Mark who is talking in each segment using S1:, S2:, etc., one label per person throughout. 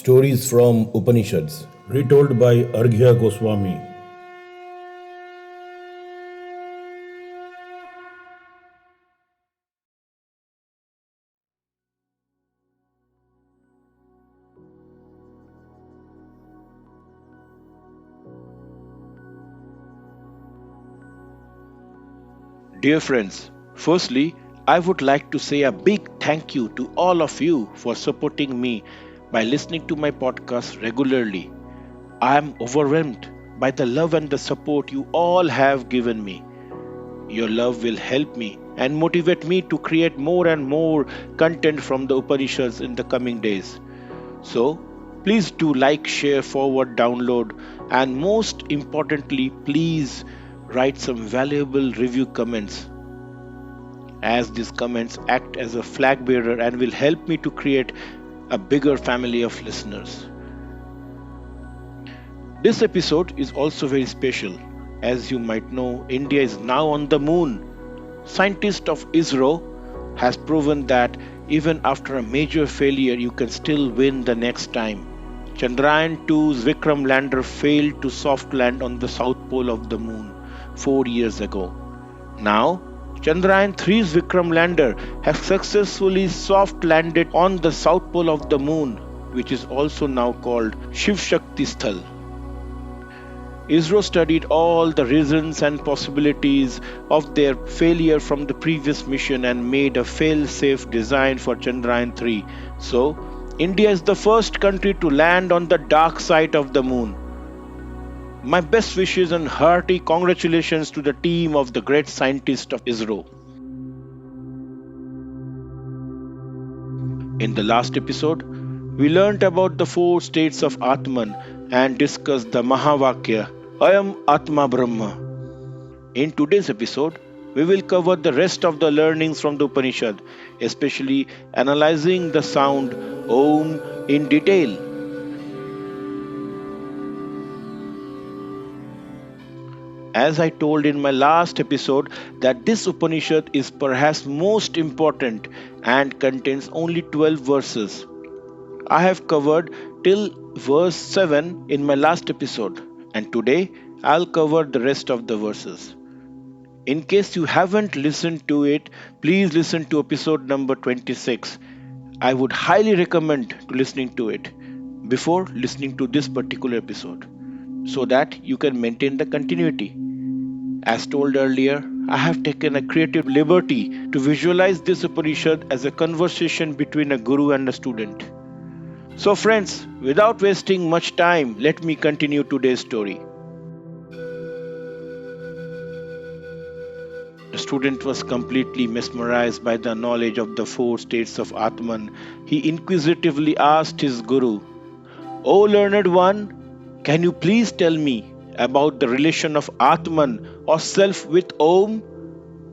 S1: Stories from Upanishads, retold by Arghya Goswami.
S2: Dear friends, firstly, I would like to say a big thank you to all of you for supporting me by listening to my podcast regularly. I am overwhelmed by the love and the support you all have given me. Your love will help me and motivate me to create more and more content from the Upanishads in the coming days. So, please do like, share, forward, download, and most importantly, please write some valuable review comments, as these comments act as a flag bearer and will help me to create a bigger family of listeners. This episode is also very special. As you might know, India is now on the moon. Scientists of ISRO has proven that even after a major failure you can still win the next time. Chandrayaan 2's Vikram lander failed to soft land on the south pole of the moon 4 years ago. Now, Chandrayaan 3's Vikram lander has successfully soft landed on the south pole of the moon, which is also now called Shiv Shakti Sthal. ISRO studied all the reasons and possibilities of their failure from the previous mission and made a fail-safe design for Chandrayaan 3. So, India is the first country to land on the dark side of the moon. My best wishes and hearty congratulations to the team of the great scientists of ISRO. In the last episode, we learnt about the four states of Atman and discussed the Mahavakya, Aum Atma Brahma. In today's episode, we will cover the rest of the learnings from the Upanishad, especially analyzing the sound Om in detail. As I told in my last episode, that this Upanishad is perhaps most important and contains only 12 verses. I have covered till verse 7 in my last episode, and today I'll cover the rest of the verses. In case you haven't listened to it, please listen to episode number 26. I would highly recommend to listening to it before listening to this particular episode, so that you can maintain the continuity. As told earlier, I have taken a creative liberty to visualize this Upanishad as a conversation between a guru and a student. So, friends, without wasting much time, let me continue today's story. The student was completely mesmerized by the knowledge of the four states of Atman. He inquisitively asked his guru, "O learned one, can you please tell me about the relation of Atman or self with Om?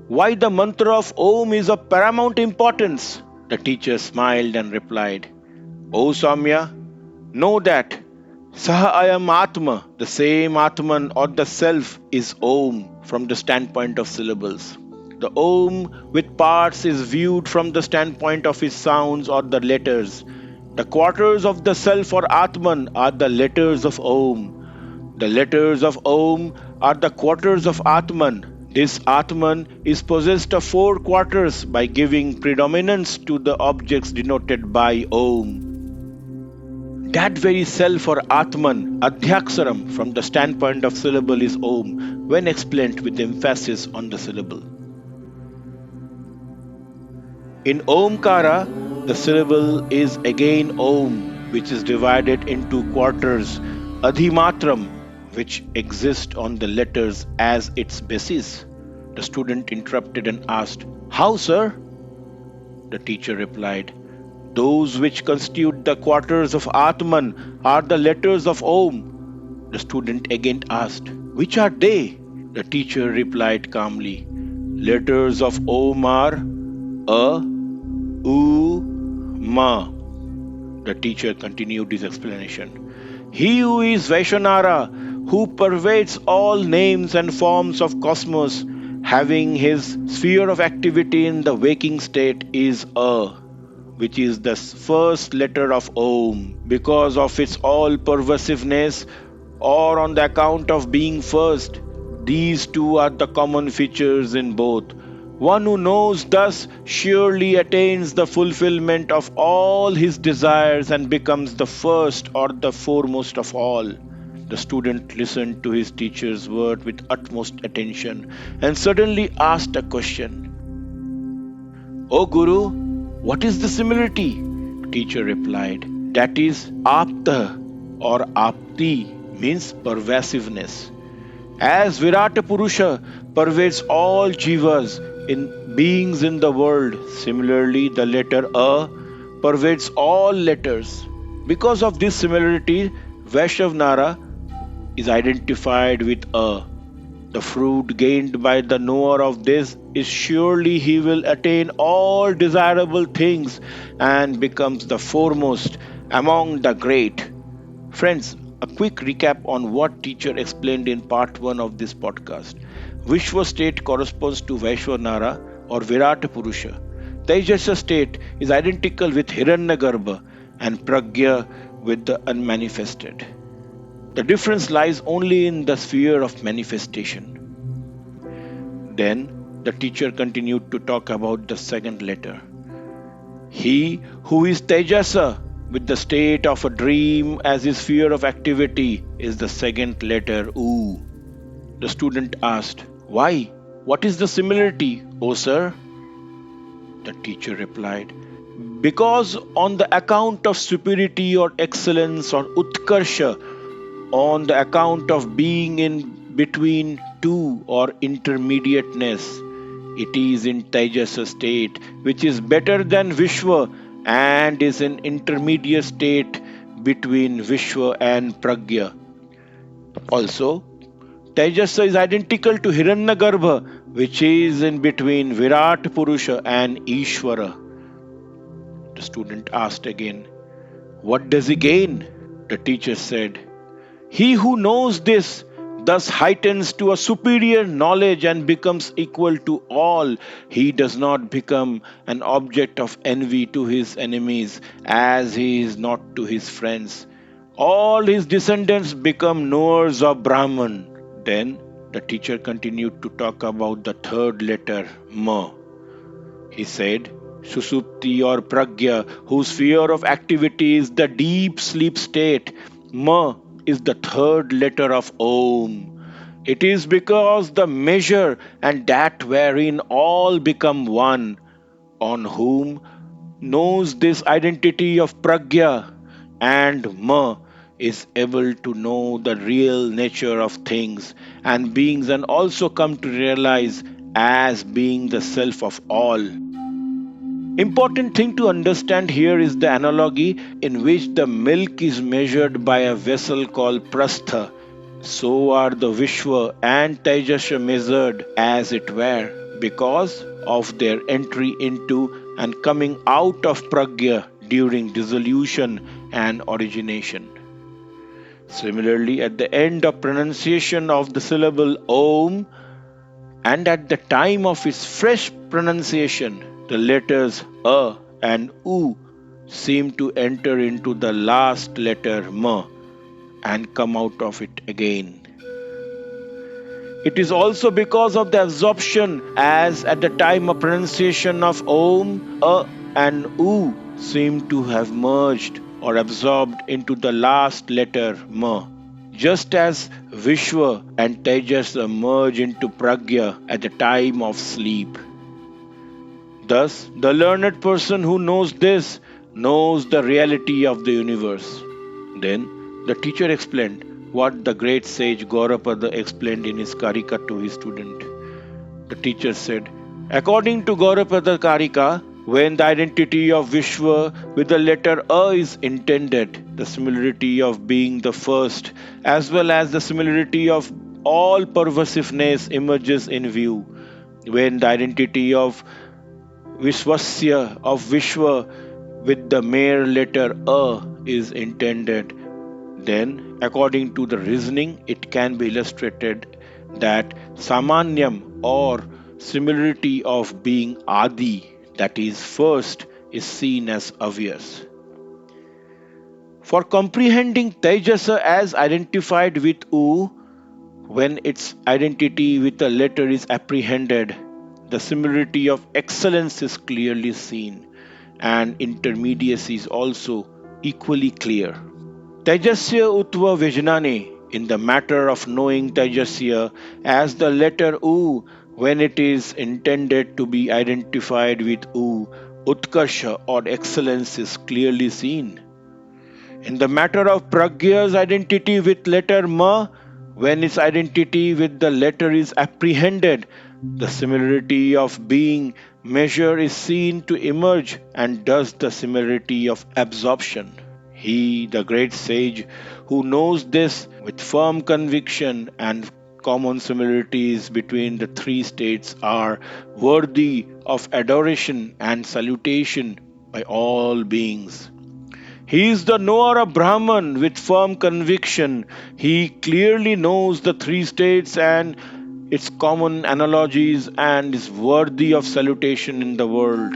S2: Why the mantra of Om is of paramount importance?" The teacher smiled and replied, "O Samya, know that Saha Ayam Atma, the same Atman or the self, is Om from the standpoint of syllables. The Om with parts is viewed from the standpoint of its sounds or the letters. The quarters of the self or Atman are the letters of Om. The letters of Om are the quarters of Atman. This Atman is possessed of four quarters by giving predominance to the objects denoted by Om. That very self or Atman, Adhyaksharam, from the standpoint of syllable is Om, when explained with emphasis on the syllable. In Aum Kara, the syllable is again Om, which is divided into quarters, Adhimatram, which exist on the letters as its basis. The student interrupted and asked, "How, sir?" The teacher replied, "Those which constitute the quarters of Atman are the letters of Om." The student again asked, "Which are they?" The teacher replied calmly, "Letters of Om are A, U, Ma." The teacher continued his explanation. "He who is Vaishwanara, who pervades all names and forms of cosmos, having his sphere of activity in the waking state, is A. which is the first letter of Om, because of its all pervasiveness or on the account of being first. These two are the common features in both. One who knows thus surely attains the fulfillment of all his desires and becomes the first or the foremost of all. The student listened to his teacher's word with utmost attention and suddenly asked a question. "O Guru, what is the similarity?" Teacher replied, "That is apta or apti means pervasiveness. As Virata Purusha pervades all jivas in beings in the world, similarly the letter A pervades all letters. Because of this similarity, Vaishnavara is identified with A. The fruit gained by the knower of this is surely he will attain all desirable things and becomes the foremost among the great." Friends, a quick recap on what teacher explained in part 1 of this podcast. Vishwa state corresponds to Vaishwanara or Virata Purusha. Tejasa state is identical with Hiraanyagarbha and Pragya with the unmanifested. The difference lies only in the sphere of manifestation. Then the teacher continued to talk about the second letter. He who is Tejasa with the state of a dream as his sphere of activity is the second letter U. The student asked, "Why? What is the similarity, O sir?" The teacher replied, "Because on the account of superiority or excellence or utkarsha, on the account of being in between two or intermediateness, it is in Tejasa state, which is better than Vishwa and is an intermediate state between Vishwa and Pragya. Also, Tejasa is identical to Hiraanyagarbha, which is in between Viraat Purusha and Ishwara." The student asked again, "What does he gain?" The teacher said, "He who knows this thus heightens to a superior knowledge and becomes equal to all. He does not become an object of envy to his enemies as he is not to his friends. All his descendants become knowers of Brahman." Then the teacher continued to talk about the third letter, Ma. He said, "Susupti or Pragya, whose sphere of activity is the deep sleep state, Ma is the third letter of Om. It is because the measure and that wherein all become one, on whom knows this identity of Pragya and Ma is able to know the real nature of things and beings and also come to realize as being the self of all." Important thing to understand here is the analogy in which the milk is measured by a vessel called prastha. So are the Vishwa and Tejasha measured as it were because of their entry into and coming out of Pragya during dissolution and origination. Similarly, at the end of pronunciation of the syllable Om and at the time of its fresh pronunciation, the letters A and U seem to enter into the last letter Ma and come out of it again. It is also because of the absorption, as at the time of pronunciation of Om, A and U seem to have merged or absorbed into the last letter Ma, just as Vishwa and Tejas merge into Pragya at the time of sleep. Thus, the learned person who knows this knows the reality of the universe. Then, the teacher explained what the great sage Gaudapada explained in his Karika to his student. The teacher said, according to Gaudapada Karika, when the identity of Vishwa with the letter A is intended, the similarity of being the first, as well as the similarity of all pervasiveness emerges in view. When the identity of Vishwasya of Vishwa with the mere letter A is intended, then according to the reasoning it can be illustrated that Samanyam or similarity of being Adi, that is first, is seen as obvious. For comprehending Tejasa as identified with U, when its identity with a letter is apprehended, the similarity of excellence is clearly seen, and intermediacy is also equally clear. Tejasya Utva Vijnane, in the matter of knowing Tejasya as the letter U, when it is intended to be identified with U, Utkarsha or excellence is clearly seen. In the matter of Pragya's identity with letter Ma, when its identity with the letter is apprehended, the similarity of being measure is seen to emerge, and thus the similarity of absorption. He, the great sage, who knows this with firm conviction and common similarities between the three states are worthy of adoration and salutation by all beings. He is the knower of Brahman with firm conviction. He clearly knows the three states and its common analogies and is worthy of salutation in the world.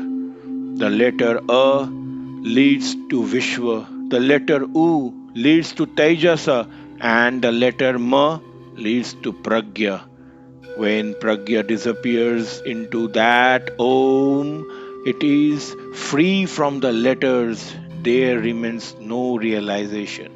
S2: The letter A leads to Vishwa, the letter U leads to Tejasa, and the letter Ma leads to Pragya. When Pragya disappears into that Om, it is free from the letters, there remains no realization.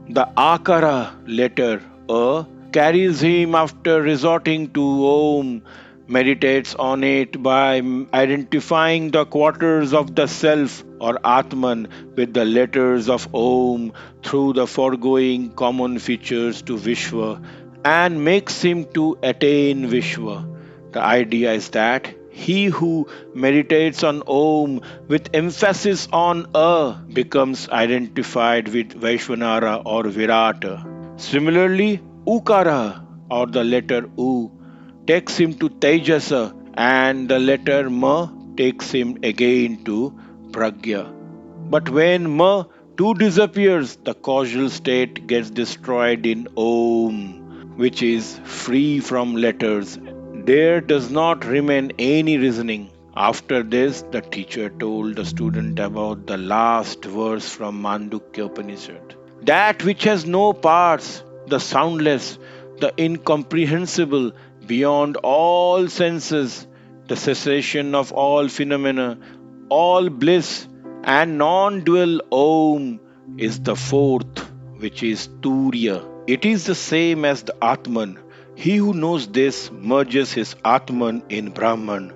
S2: The Akara letter A carries him after resorting to Om, meditates on it by identifying the quarters of the self or Atman with the letters of Om through the foregoing common features to Vishwa, and makes him to attain Vishwa. The idea is that he who meditates on Om with emphasis on A becomes identified with Vaishvanara or Virata. Similarly, Ukara or the letter U takes him to Tejasa, and the letter Ma takes him again to Pragya. But when Ma too disappears, the causal state gets destroyed in Om, which is free from letters. There does not remain any reasoning. After this, the teacher told the student about the last verse from Maandukya Upanishad. That which has no parts, the soundless, the incomprehensible, beyond all senses, the cessation of all phenomena, all bliss, and non-dual Om is the fourth, which is Turiya. It is the same as the Atman. He who knows this merges his Atman in Brahman,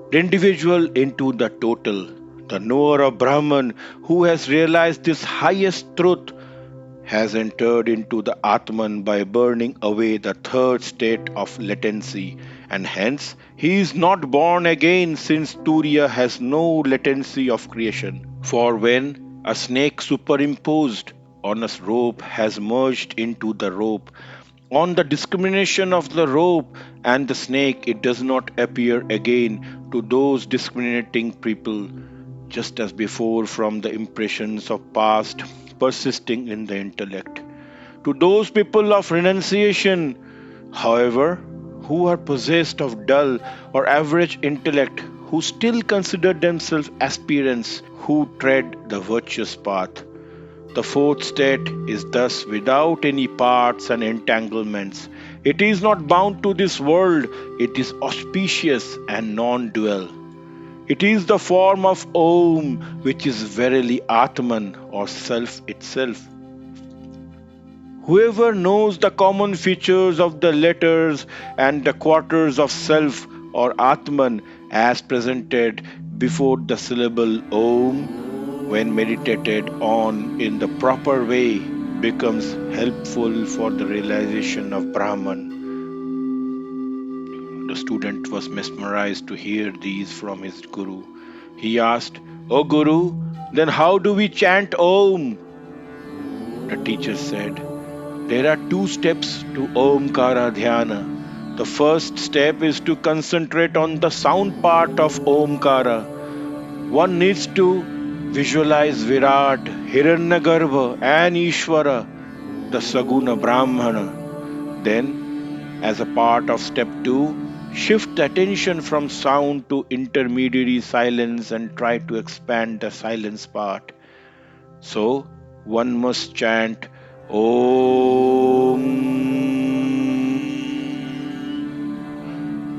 S2: the individual into the total. The knower of Brahman who has realized this highest truth has entered into the Atman by burning away the third state of latency, and hence he is not born again, since Turiya has no latency of creation. For when a snake superimposed on a rope has merged into the rope, on the discrimination of the rope and the snake, it does not appear again to those discriminating people, just as before, from the impressions of past persisting in the intellect. To those people of renunciation, however, who are possessed of dull or average intellect, who still consider themselves aspirants, who tread the virtuous path, the fourth state is thus without any parts and entanglements. It is not bound to this world, it is auspicious and non-dual. It is the form of Om, which is verily Atman or Self itself. Whoever knows the common features of the letters and the quarters of Self or Atman as presented before the syllable Om, when meditated on in the proper way, becomes helpful for the realization of Brahman. The student was mesmerized to hear these from his guru. He asked, "O Guru, then how do we chant Om?" The teacher said, "There are two steps to Aum Kara Dhyaanam. The first step is to concentrate on the sound part of Aum Kara. One needs to visualize Virat, Hiraanyagarbha and Ishwara, the Saguna Brahmana. Then, as a part of step 2, shift the attention from sound to intermediary silence and try to expand the silence part. So one must chant Om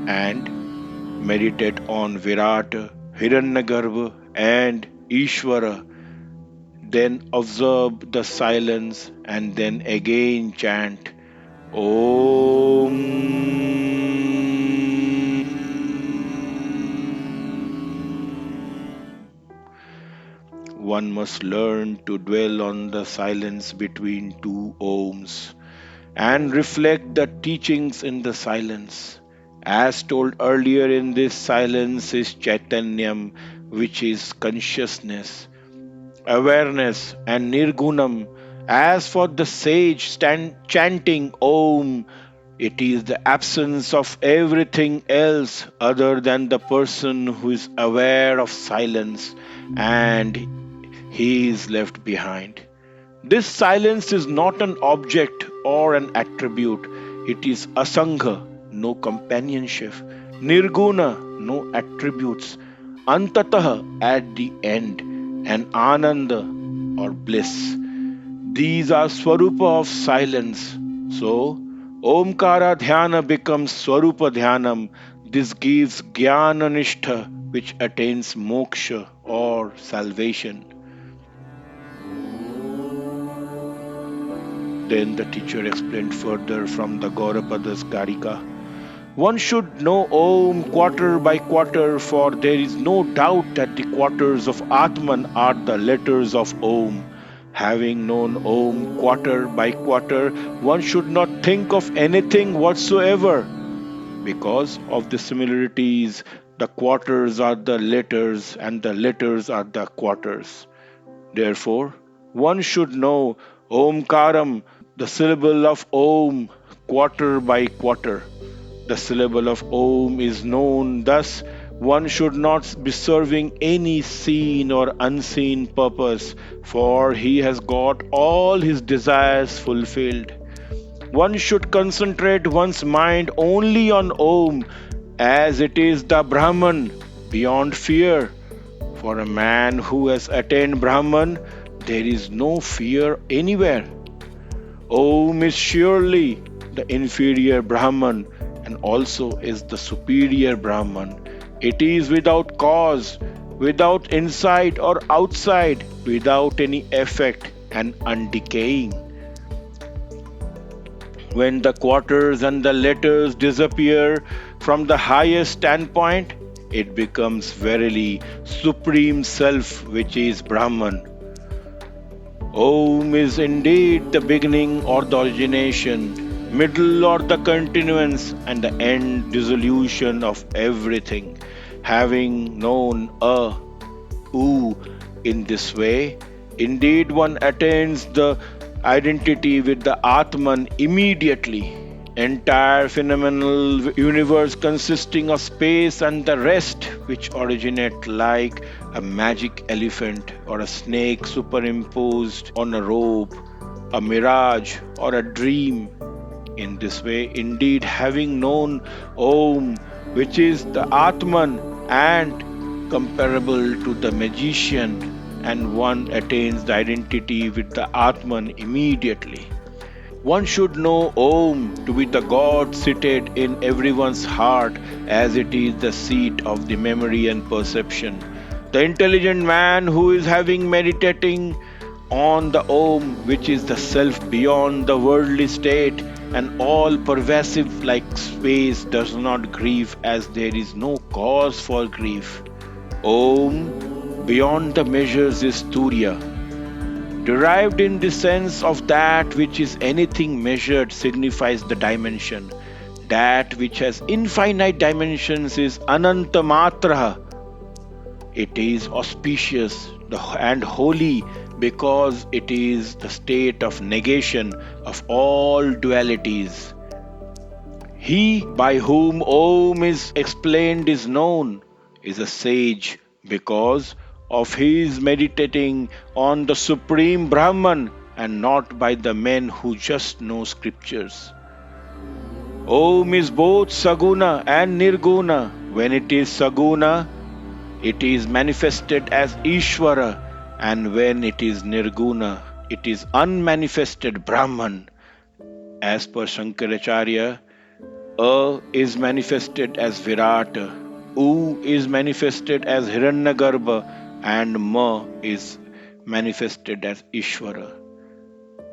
S2: and meditate on Virat, Hiraanyagarbha, and Ishwara. Then observe the silence and then again chant Om. One must learn to dwell on the silence between two Oms and reflect the teachings in the silence. As told earlier, in this silence is Chaitanyam, which is consciousness, awareness, and Nirgunam. As for the sage chanting Om, it is the absence of everything else other than the person who is aware of silence, and he is left behind. This silence is not an object or an attribute. It is asangha, no companionship, nirguna, no attributes, antataha, at the end, and ananda, or bliss. These are swarupa of silence. So, Om Kara Dhyana becomes Swarupa Dhyanam. This gives Jnana which attains moksha or salvation. Then the teacher explained further from the Gaurapada's Karika. One should know Om quarter by quarter, for there is no doubt that the quarters of Atman are the letters of Om. Having known Om quarter by quarter, one should not think of anything whatsoever. Because of the similarities, the quarters are the letters and the letters are the quarters. Therefore, one should know Omkaram, the syllable of Om, quarter by quarter. The syllable of Om is known, thus, one should not be serving any seen or unseen purpose, for he has got all his desires fulfilled. One should concentrate one's mind only on Om, as it is the Brahman beyond fear. For a man who has attained Brahman, there is no fear anywhere. Om is surely the inferior Brahman and also is the superior Brahman. It is without cause, without inside or outside, without any effect and undecaying. When the quarters and the letters disappear from the highest standpoint, it becomes verily Supreme Self, which is Brahman. Om is indeed the beginning or the origination, middle or the continuance, and the end dissolution of everything. Having known U in this way, indeed one attains the identity with the Atman immediately. Entire phenomenal universe consisting of space and the rest, which originate like a magic elephant or a snake superimposed on a rope, a mirage or a dream. In this way, indeed, having known Om, which is the Atman and comparable to the magician, and one attains the identity with the Atman immediately. One should know Om to be the God seated in everyone's heart, as it is the seat of the memory and perception. The intelligent man who is having meditating on the Om, which is the self beyond the worldly state and all pervasive like space, does not grieve, as there is no cause for grief. Om beyond the measures is Turiya. Derived in the sense of that which is anything measured signifies the dimension. That which has infinite dimensions is Ananta Matraha. It is auspicious and holy because it is the state of negation of all dualities. He by whom Om is explained is known, is a sage because of his meditating on the Supreme Brahman and not by the men who just know scriptures. Om is both Saguna and Nirguna. When it is Saguna, it is manifested as Ishwara, and when it is Nirguna, it is unmanifested Brahman. As per Shankaracharya, A is manifested as Virata, U is manifested as Hiraanyagarbha, and Ma is manifested as Ishvara.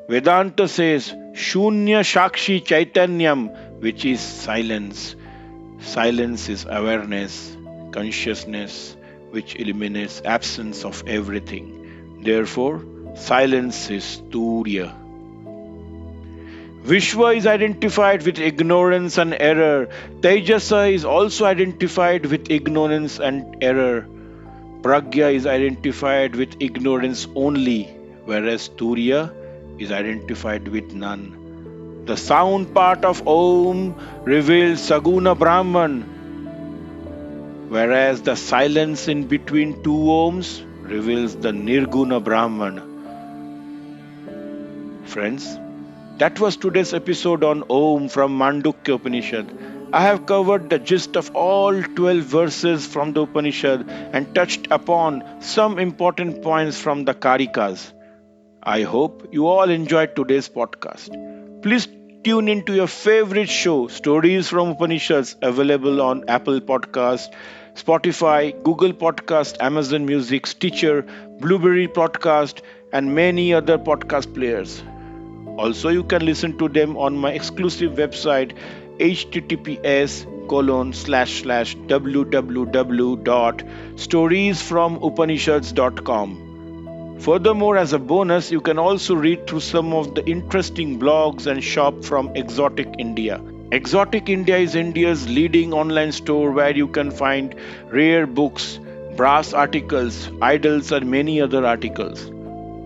S2: Vedanta says Shunya Shakshi Chaitanyam, which is silence. Silence is awareness, consciousness, which eliminates absence of everything. Therefore, silence is Turiya. Vishwa is identified with ignorance and error. Tejasa is also identified with ignorance and error. Pragya is identified with ignorance only, whereas Turiya is identified with none. The sound part of Om reveals Saguna Brahman, whereas the silence in between two Oms reveals the Nirguna Brahman. Friends, that was today's episode on Om from Maandukya Upanishad. I have covered the gist of all 12 verses from the Upanishad and touched upon some important points from the Karikas. I hope you all enjoyed today's podcast. Please tune into your favorite show, Stories from Upanishads, available on Apple Podcast, Spotify, Google Podcast, Amazon Music, Stitcher, Blueberry Podcast, and many other podcast players. Also, you can listen to them on my exclusive website https://www.storiesfromupanishads.com. Furthermore, as a bonus, you can also read through some of the interesting blogs and shop from Exotic India. Exotic India is India's leading online store where you can find rare books, brass articles, idols, and many other articles.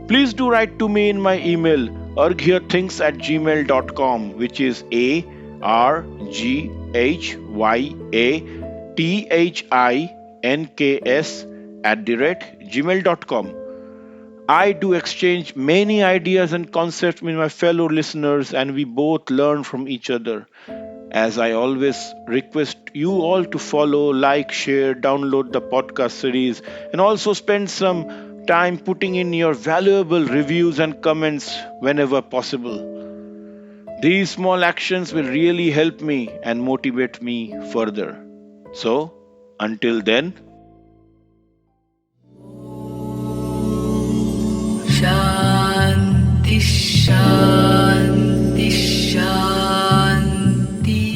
S2: Please do write to me in my email arghyathinks@gmail.com, which is arghyathinks@gmail.com. I do exchange many ideas and concepts with my fellow listeners, and we both learn from each other. As I always request you all to follow, like, share, download the podcast series, and also spend some time putting in your valuable reviews and comments whenever possible. These small actions will really help me and motivate me further. So, until then,
S3: Shanti, Shanti, Shanti.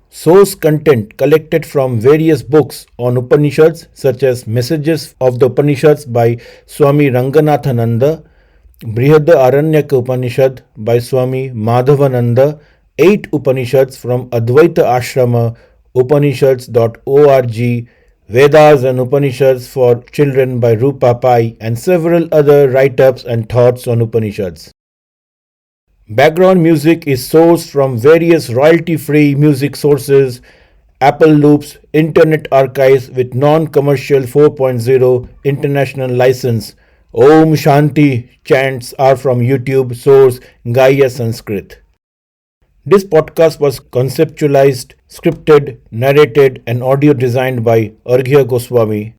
S1: Source content collected from various books on Upanishads, such as Messages of the Upanishads by Swami Ranganathanada, Brhadaaranyaka Upanishad by Swami Madhavananda, 8 Upanishads from Advaita Ashrama, Upanishads.org, Vedas and Upanishads for Children by Roopa Pai, and several other write-ups and thoughts on Upanishads. Background music is sourced from various royalty-free music sources, Apple Loops, Internet Archives with non-commercial 4.0 international license. Om Shanti chants are from YouTube source Gaia Sanskrit. This podcast was conceptualized, scripted, narrated, and audio designed by Arghya Goswami.